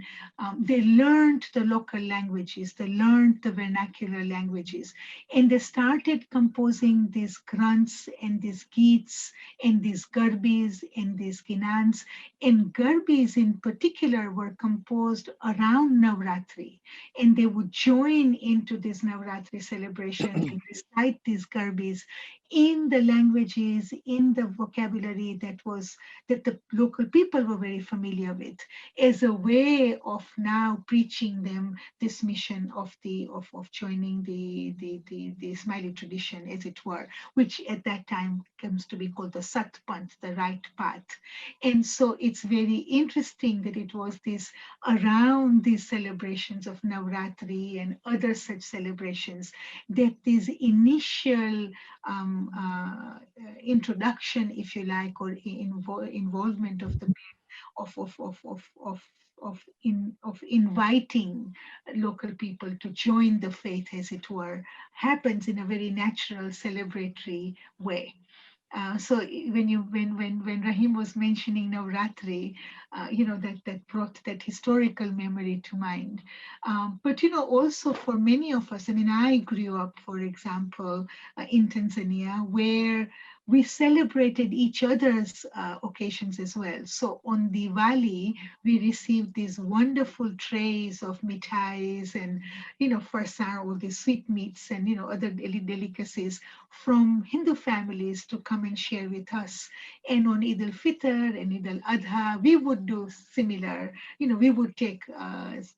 They learned the local languages, they learned the vernacular languages, and they started composing these grunts and these geets and these garbis and these ginans. And garbis in particular were composed around Navratri, and they would join into this Navratri celebration and recite these garbis in the languages, in the vocabulary that the local people were very familiar with, as a way of now preaching them this mission of joining the Ismaili tradition, as it were, which at that time comes to be called the Sat Panth, the right path. And so it's very interesting that it was this around these celebrations of Navratri and other such celebrations that this initial introduction, if you like, or involvement of the of inviting local people to join the faith, as it were, happens in a very natural, celebratory way. So when Rahim was mentioning Navratri, that brought that historical memory to mind. But also for many of us, I mean, I grew up, for example, in Tanzania, where we celebrated each other's occasions as well. So on Diwali, we received these wonderful trays of mithais and, farsar, all these sweetmeats and, other delicacies from Hindu families to come and share with us. And on Eid al-Fitr and Eid al-Adha, we would do similar, we would take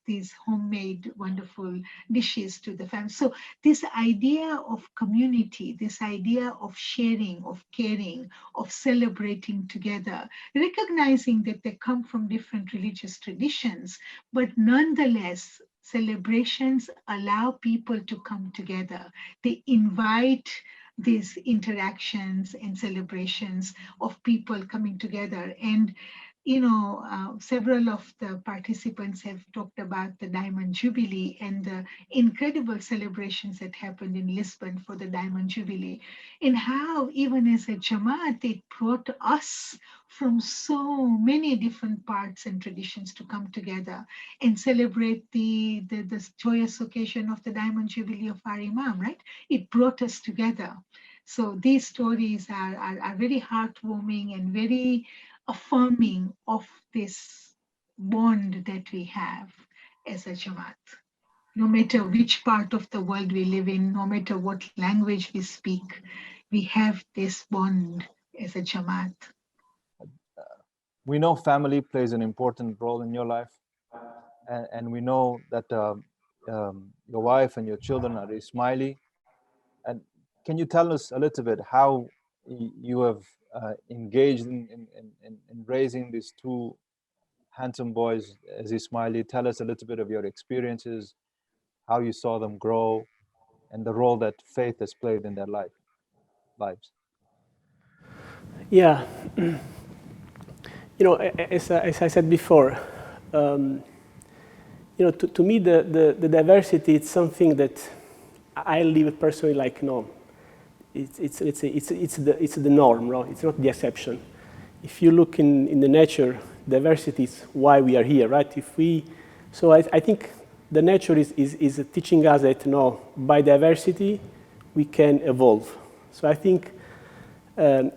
these homemade wonderful dishes to the family. So this idea of community, this idea of sharing, of caring, of celebrating together, recognizing that they come from different religious traditions, but nonetheless, celebrations allow people to come together. They invite these interactions and celebrations of people coming together. And several of the participants have talked about the Diamond Jubilee and the incredible celebrations that happened in Lisbon for the Diamond Jubilee, and how even as a Jamaat, it brought us from so many different parts and traditions to come together and celebrate the joyous occasion of the Diamond Jubilee of our Imam, right? It brought us together. So these stories are very heartwarming and very affirming of this bond that we have as a Jamaat. No matter which part of the world we live in, no matter what language we speak, we have this bond as a Jamaat. We know family plays an important role in your life, and we know that your wife and your children are Ismaili. And can you tell us a little bit how you have engaged in raising these two handsome boys as Ismaili? Tell us a little bit of your experiences, how you saw them grow, and the role that faith has played in their lives. Yeah. As I said before, to me, the diversity, it's something that I live personally like, no, it's the norm, no? It's not the exception. If you look in the nature, diversity is why we are here, right? So I think the nature is teaching us that, no, by diversity, we can evolve. So I think, and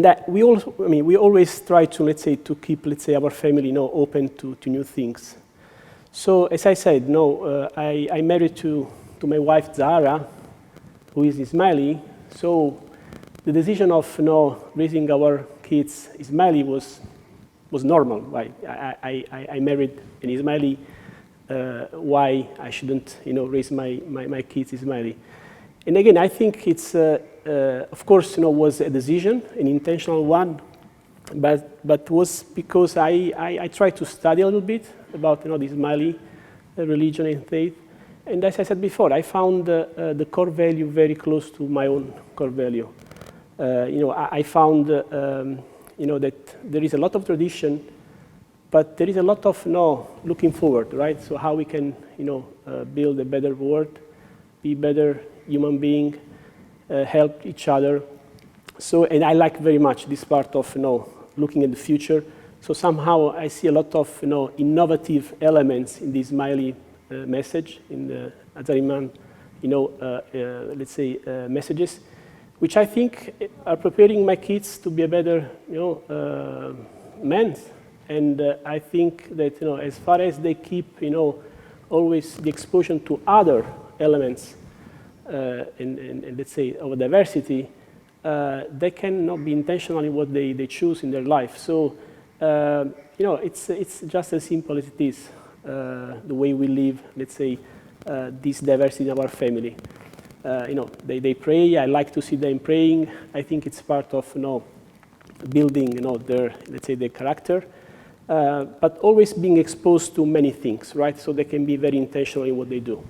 that we always try to, to keep, our family, open to new things. So as I said, I married to my wife Zahra, who is Ismaili. So the decision of raising our kids Ismaili was normal. Right? I married an Ismaili. Why I shouldn't raise my kids Ismaili? And again, I think it's of course was a decision, an intentional one, but was because I tried to study a little bit about the Ismaili religion and faith. And as I said before, I found the core value very close to my own core value. I found that there is a lot of tradition, but there is a lot of looking forward, right? So how we can build a better world, be better human being, help each other. So, and I like very much this part of looking at the future. So somehow I see a lot of innovative elements in the Ismaili message, in the Azhar Imam, messages, which I think are preparing my kids to be a better men. And I think that as far as they keep always the exposure to other elements and let's say of diversity, they cannot be intentional in what they choose in their life. So it's just as simple as it is, the way we live, let's say, this diversity in our family. They pray. I like to see them praying. I think it's part of building their, let's say, their character, but always being exposed to many things, right? So they can be very intentional in what they do.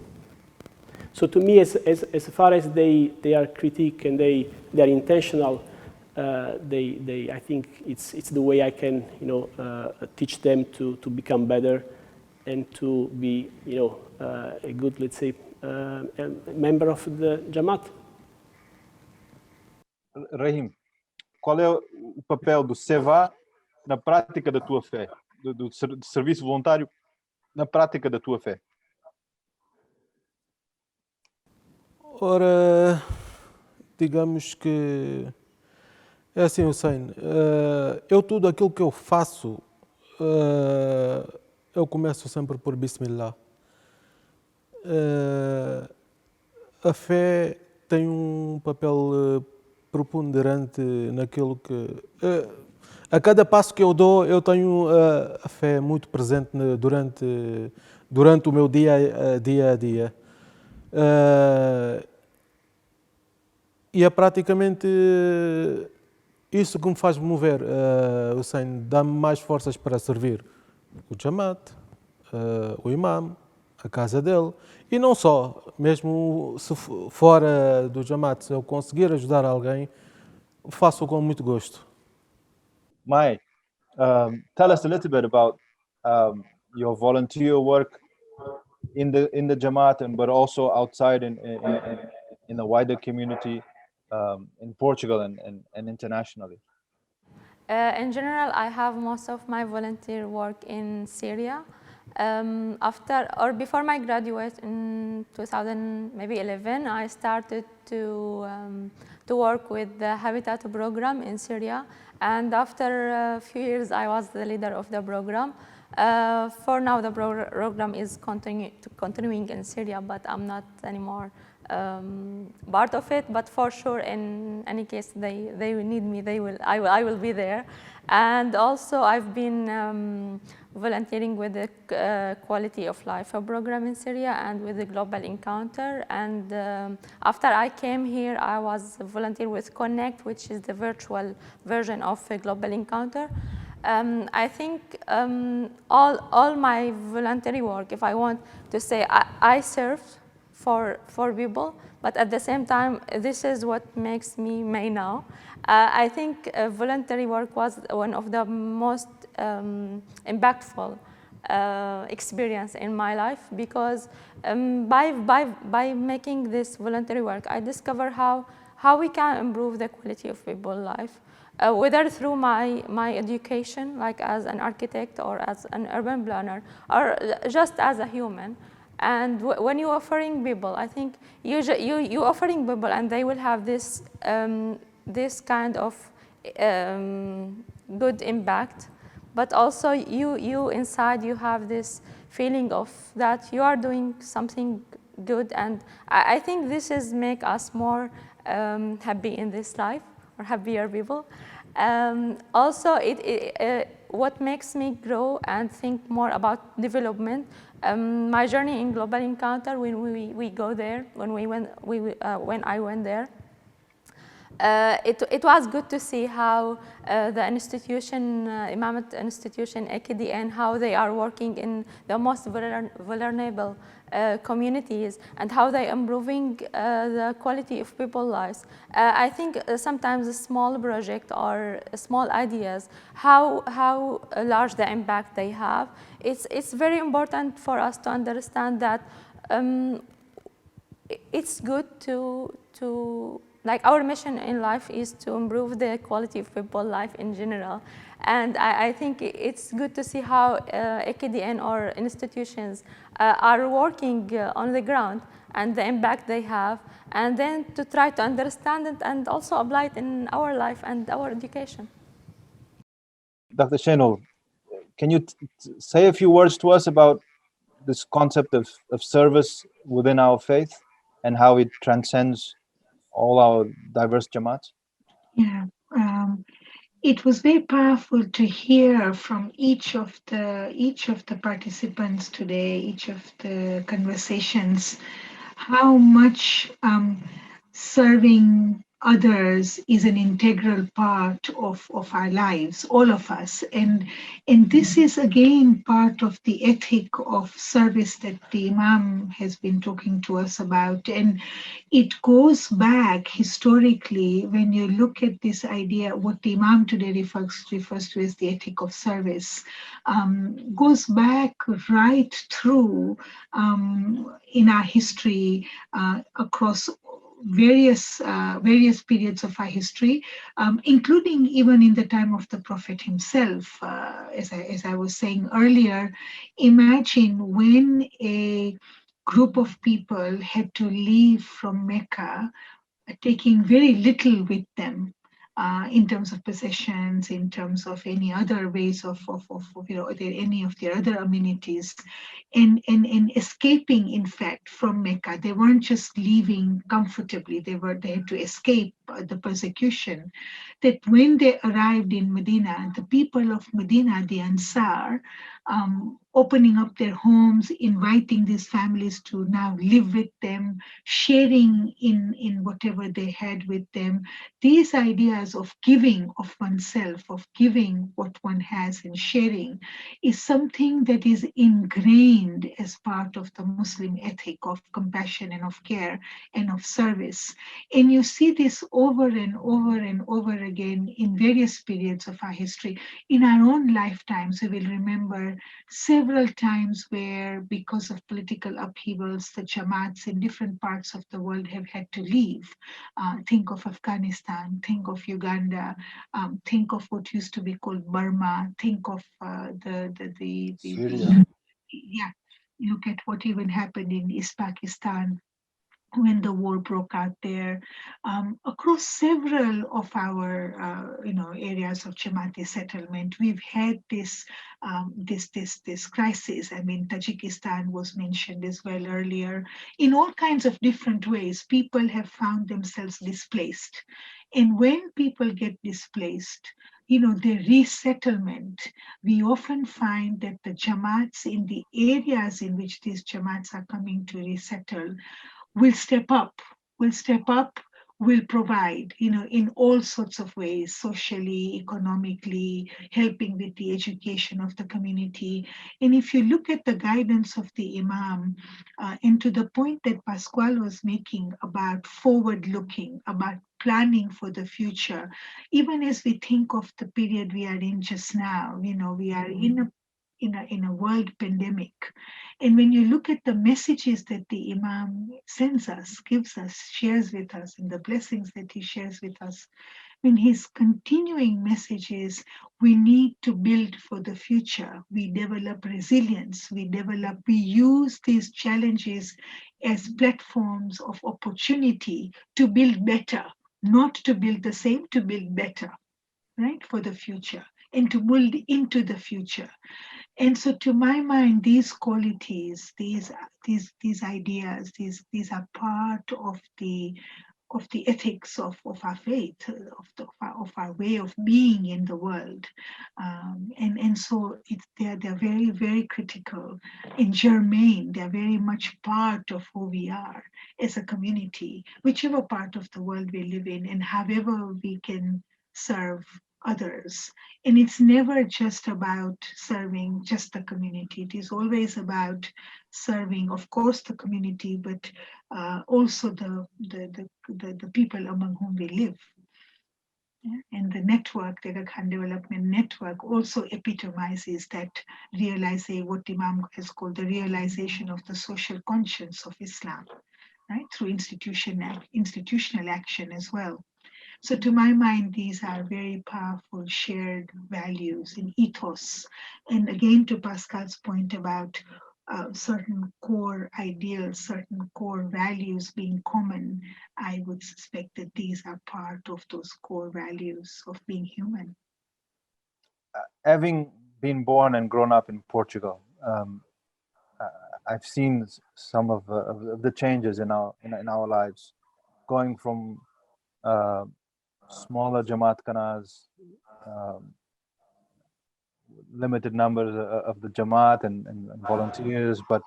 So to me, as far as they are critique and they are intentional, I think it's the way I can, teach them to become better and to be, a good, let's say, member of the Jamaat. Rahim, qual é o papel do SEVA na prática da tua fé? Do serviço voluntário na prática da tua fé? Ora, digamos que é assim, Hussein, eu tudo aquilo que eu faço, eu começo sempre por Bismillah. A fé tem um papel preponderante naquilo que... a cada passo que eu dou, eu tenho a fé muito presente durante o meu dia a dia. E é praticamente isso que me faz mover, Hussein, dá-me mais forças para servir o Jamaat, o imam, a casa dele, e não só, mesmo se fora do Jamaat, se eu conseguir ajudar alguém, faço com muito gosto. Mai, tell us a little bit about your volunteer work in the Jamaat, but also outside in the wider community in Portugal and internationally. In general, I have most of my volunteer work in Syria. After or before my graduate in 2011, I started to work with the Habitat program in Syria, and after a few years, I was the leader of the program. For now, the program is continuing in Syria, but I'm not anymore part of it. But for sure, in any case, they need me. I will be there. And also, I've been volunteering with the Quality of Life program in Syria and with the Global Encounter. And after I came here, I was volunteer with Connect, which is the virtual version of a Global Encounter. I think all my voluntary work, if I want to say, I serve for people, but at the same time, this is what makes me May now. I think voluntary work was one of the most impactful experience in my life, because by making this voluntary work, I discover how we can improve the quality of people's life. Whether through my education, like as an architect or as an urban planner, or just as a human. And when you're offering people, I think you offering people, and they will have this kind of good impact. But also you inside, you have this feeling of that you are doing something good, and I think this is make us more happy in this life, or happier people. Also, what makes me grow and think more about development. My journey in Global Encounter, when we go there, when I went there, it was good to see how the institution, Imamate institution, AKDN, how they are working in the most vulnerable communities, and how they are improving the quality of people's lives. I think sometimes a small project or small ideas, how large the impact they have. It's very important for us to understand that it's good to like our mission in life is to improve the quality of people's life in general. And I think it's good to see how AKDN or institutions are working on the ground and the impact they have, and then to try to understand it and also apply it in our life and our education. Dr. Shenol, can you say a few words to us about this concept of service within our faith and how it transcends all our diverse Jamaats? Yeah, it was very powerful to hear from each of the participants today, each of the conversations, how much serving others is an integral part of our lives, all of us. And this is again part of the ethic of service that the Imam has been talking to us about. And it goes back historically when you look at this idea, what the Imam today refers to as the ethic of service, goes back right through in our history across various periods of our history, including even in the time of the Prophet himself. As I was saying earlier, imagine when a group of people had to leave from Mecca, taking very little with them. In terms of possessions, in terms of any other ways of any of their other amenities, and escaping, in fact, from Mecca. They weren't just leaving comfortably, they had to escape the persecution. That when they arrived in Medina, the people of Medina, the Ansar, opening up their homes, inviting these families to now live with them, sharing in whatever they had with them. These ideas of giving of oneself, of giving what one has and sharing, is something that is ingrained as part of the Muslim ethic of compassion and of care and of service. And you see this over and over and over again in various periods of our history. In our own lifetimes, we will remember several times where, because of political upheavals, the Jamaats in different parts of the world have had to leave. Think of Afghanistan, think of Uganda, think of what used to be called Burma, think of Syria. yeah, look at what even happened in East Pakistan when the war broke out there. Across several of our areas of Jamaati settlement, we've had this crisis. I mean, Tajikistan was mentioned as well earlier. In all kinds of different ways, people have found themselves displaced. And when people get displaced, the resettlement, we often find that the Jamaats in the areas in which these Jamaats are coming to resettle will step up, will provide, in all sorts of ways, socially, economically, helping with the education of the community. And if you look at the guidance of the Imam, and to the point that Pascual was making about forward looking, about planning for the future, even as we think of the period we are in just now, we are in a world pandemic. And when you look at the messages that the Imam sends us, gives us, shares with us, and the blessings that he shares with us, when his continuing message is, we need to build for the future. We develop resilience. We use these challenges as platforms of opportunity to build better, not to build the same, to build better, right, for the future, and to build into the future. And so, to my mind, these qualities, these ideas, these are part of the ethics of our faith, of our way of being in the world, and so they're very, very critical and germane. They're very much part of who we are as a community, whichever part of the world we live in, and however we can serve others. And it's never just about serving just the community. It is always about serving, of course, the community, but also the people among whom we live. Yeah? And the network, the Aga Khan Development Network, also epitomizes that realization, what Imam has called the realization of the social conscience of Islam, right? Through institutional action as well. So to my mind, these are very powerful shared values in ethos. And again, to Pascal's point about certain core ideals, certain core values being common, I would suspect that these are part of those core values of being human. Having been born and grown up in Portugal, I've seen some of the changes in our lives, going from smaller Jamaat Khanas, limited numbers of the Jamaat and volunteers, but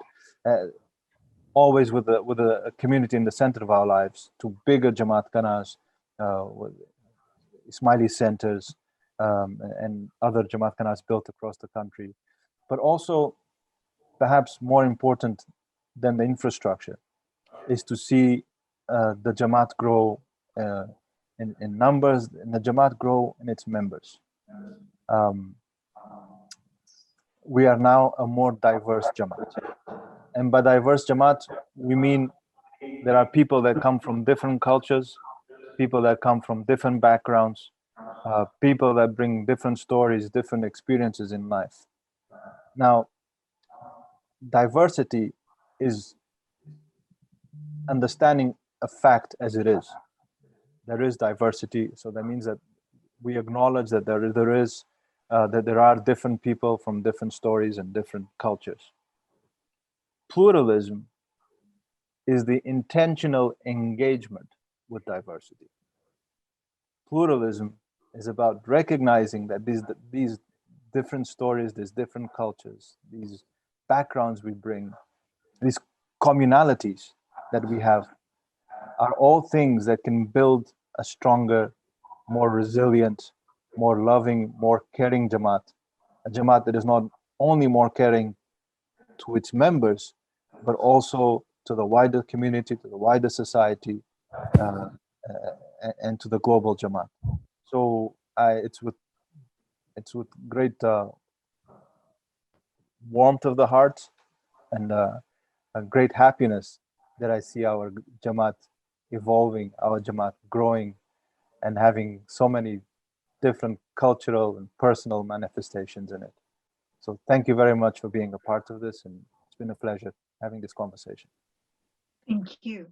always with a community in the center of our lives, to bigger Jamaat Khanas, Ismaili centers, and other Jamaat Khanas built across the country. But also, perhaps more important than the infrastructure, is to see the Jamaat grow in numbers, and the Jamaat grow in its members. We are now a more diverse Jamaat. And by diverse Jamaat, we mean there are people that come from different cultures, people that come from different backgrounds, people that bring different stories, different experiences in life. Now, diversity is understanding a fact as it is. There is diversity, so that means that we acknowledge that there are different people from different stories and different cultures. Pluralism is the intentional engagement with diversity. Pluralism is about recognizing that these different stories, these different cultures, these backgrounds we bring, these communalities that we have are all things that can build a stronger, more resilient, more loving, more caring Jamaat. A Jamaat that is not only more caring to its members, but also to the wider community, to the wider society, and to the global Jamaat. So it's with great warmth of the heart and a great happiness that I see our Jamaat evolving, our Jamaat growing, and having so many different cultural and personal manifestations in it. So thank you very much for being a part of this, and it's been a pleasure having this conversation. Thank you.